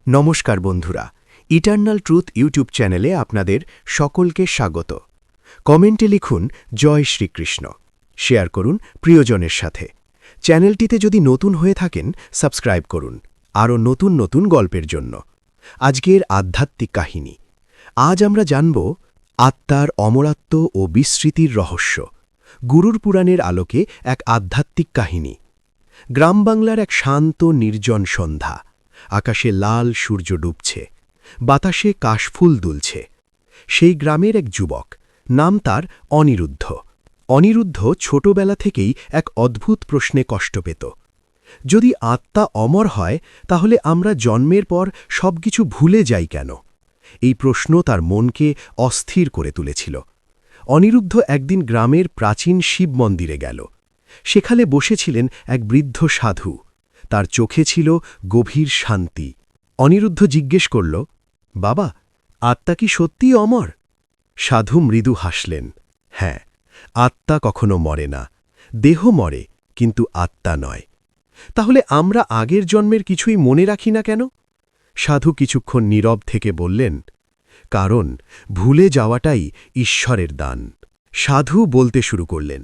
নমস্কার বন্ধুরা, eternal truth YouTube চ্যানেলে আপনাদের সকলকে স্বাগত। কমেন্টে লিখুন জয় শ্রীকৃষ্ণ, শেয়ার করুন প্রিয়জনের সাথে। চ্যানেলটিতে যদি নতুন হয়ে থাকেন সাবস্ক্রাইব করুন আরও নতুন নতুন গল্পের জন্য। আজকের আধ্যাত্মিক কাহিনী। আজ আমরা জানব আত্মার অমরত্ব ও বিস্মৃতির রহস্য। গুরুর পুরাণের আলোকে এক আধ্যাত্মিক কাহিনী। গ্রাম বাংলার এক শান্ত নির্জন সন্ধ্যা। আকাশে লাল সূর্য ডুবছে, বাতাসে কাশফুল দুলছে। সেই গ্রামের এক যুবক, নাম তার অনিরুদ্ধ। অনিরুদ্ধ ছোটবেলা থেকেই এক অদ্ভুত প্রশ্নে কষ্ট পেত। যদি আত্মা অমর হয়, তাহলে আমরা জন্মের পর সবকিছু ভুলে যাই কেন? এই প্রশ্ন তার মনকে অস্থির করে তুলেছিল। অনিরুদ্ধ একদিন গ্রামের প্রাচীন শিব মন্দিরে গেল। সেখানে বসেছিলেন এক বৃদ্ধ সাধু। তার চোখে ছিল গভীর শান্তি। অনিরুদ্ধ জিজ্ঞেস করল, বাবা, আত্মা কি সত্যিই অমর? সাধু মৃদু হাসলেন, হ্যাঁ, আত্মা কখনো মরে না। দেহ মরে, কিন্তু আত্মা নয়। তাহলে আমরা আগের জন্মের কিছুই মনে রাখি না কেন? সাধু কিছুক্ষণ নীরব থেকে বললেন, কারণ ভুলে যাওয়াটাই ঈশ্বরের দান। সাধু বলতে শুরু করলেন,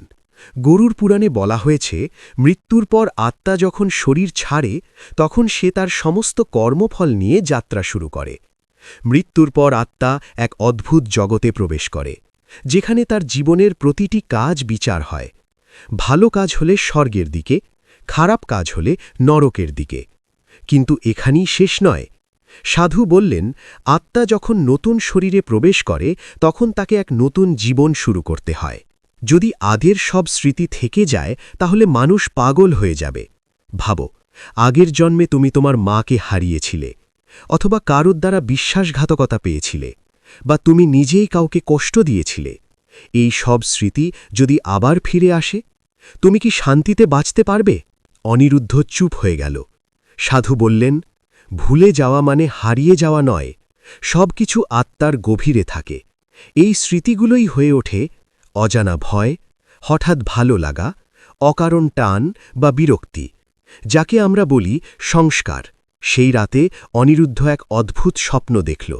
গরুর পুরাণে বলা হয়েছে, মৃত্যুর পর আত্মা যখন শরীর ছাড়ে তখন সে তার সমস্ত কর্মফল নিয়ে যাত্রা শুরু করে। মৃত্যুর পর আত্মা এক অদ্ভুত জগতে প্রবেশ করে, যেখানে তার জীবনের প্রতিটি কাজ বিচার হয়। ভালো কাজ হলে স্বর্গের দিকে, খারাপ কাজ হলে নরকের দিকে। কিন্তু এখানেই শেষ নয়। সাধু বললেন, আত্মা যখন নতুন শরীরে প্রবেশ করে তখন তাকে এক নতুন জীবন শুরু করতে হয়। যদি আদের সব স্মৃতি থেকে যায়, তাহলে মানুষ পাগল হয়ে যাবে। ভাবো, আগের জন্মে তুমি তোমার মাকে হারিয়েছিলে, অথবা কারোর দ্বারা বিশ্বাসঘাতকতা পেয়েছিলে, বা তুমি নিজেই কাউকে কষ্ট দিয়েছিলে। এই সব স্মৃতি যদি আবার ফিরে আসে, তুমি কি শান্তিতে বাঁচতে পারবে? অনিরুদ্ধ চুপ হয়ে গেল। সাধু বললেন, ভুলে যাওয়া মানে হারিয়ে যাওয়া নয়। সব কিছু আত্মার গভীরে থাকে। এই স্মৃতিগুলোই হয়ে ওঠে অজানা ভয়, হঠাৎ ভালো লাগা, অকারণ টান বা বিরক্তি, যাকে আমরা বলি সংস্কার। সেই রাতে অনিরুদ্ধ এক অদ্ভুত স্বপ্ন দেখল।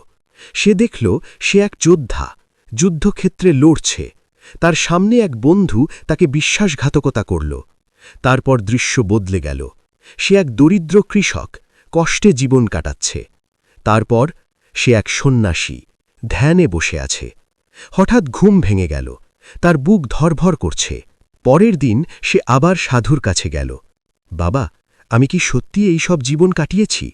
সে দেখল সে এক যোদ্ধা, যুদ্ধক্ষেত্রে লড়ছে। তার সামনে এক বন্ধু তাকে বিশ্বাসঘাতকতা করল। তারপর দৃশ্য বদলে গেল। সে এক দরিদ্র কৃষক, কষ্টে জীবন কাটাচ্ছে। তারপর সে এক সন্ন্যাসী, ধ্যানে বসে আছে। হঠাৎ ঘুম ভেঙে গেল, তার বুক ধরভর করছে। পরের দিন সে আবার সাধুর কাছে গেল। বাবা, আমি কি সত্যি এই সব জীবন কাটিয়েছি?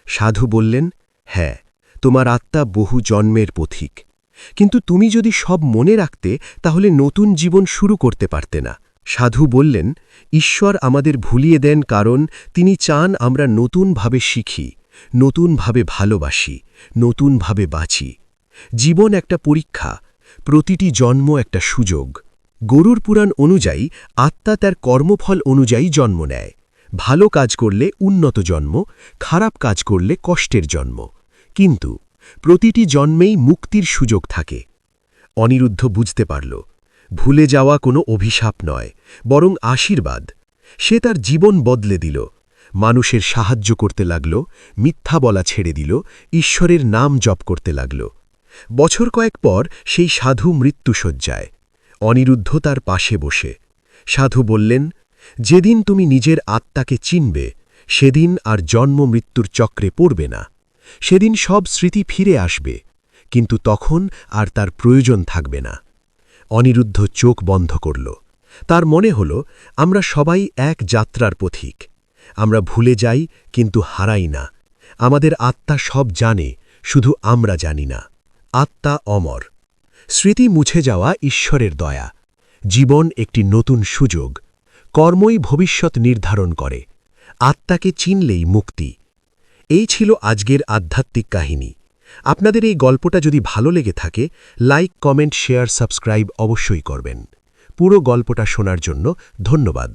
সাধু বললেন, হ্যাঁ, তোমার আত্মা বহু জন্মের পথিক। কিন্তু তুমি যদি সব মনে রাখতে, তাহলে নতুন জীবন শুরু করতে পারতে না। সাধু বললেন, ঈশ্বর আমাদের ভুলিয়ে দেন, কারণ তিনি চান আমরা নতুনভাবে শিখি, নতুনভাবে ভালোবাসি, নতুনভাবে বাঁচি। জীবন একটা পরীক্ষা, প্রতিটি জন্ম একটা সুযোগ। গরুর পুরাণ অনুযায়ী আত্মা তার কর্মফল অনুযায়ী জন্ম নেয়। ভালো কাজ করলে উন্নত জন্ম, খারাপ কাজ করলে কষ্টের জন্ম। কিন্তু প্রতিটি জন্মেই মুক্তির সুযোগ থাকে। অনিরুদ্ধ বুঝতে পারল, ভুলে যাওয়া কোনো অভিশাপ নয়, বরং আশীর্বাদ। সে তার জীবন বদলে দিল। মানুষের সাহায্য করতে লাগল, মিথ্যা বলা ছেড়ে দিল, ঈশ্বরের নাম জপ করতে লাগল। বছর কয়েক পর সেই সাধু মৃত্যুশয্যায়। অনিরুদ্ধ তার পাশে বসে। সাধু বললেন, যেদিন তুমি নিজের আত্মাকে চিনবে, সেদিন আর জন্ম মৃত্যুর চক্রে পড়বে না। সেদিন সব স্মৃতি ফিরে আসবে, কিন্তু তখন আর তার প্রয়োজন থাকবে না। অনিরুদ্ধ চোখ বন্ধ করল। তার মনে হল, আমরা সবাই এক যাত্রার পথিক। আমরা ভুলে যাই, কিন্তু হারাই না। আমাদের আত্মা সব জানে, শুধু আমরা জানি না। আত্মা অমর। স্মৃতি মুছে যাওয়া ঈশ্বরের দয়া। জীবন একটি নতুন সুযোগ। কর্মই ভবিষ্যৎ নির্ধারণ করে। আত্মাকে চিনলেই মুক্তি। এই ছিল আজকের আধ্যাত্মিক কাহিনী। আপনাদের এই গল্পটা যদি ভালো লেগে থাকে, লাইক, কমেন্ট, শেয়ার, সাবস্ক্রাইব অবশ্যই করবেন। পুরো গল্পটা শোনার জন্য ধন্যবাদ।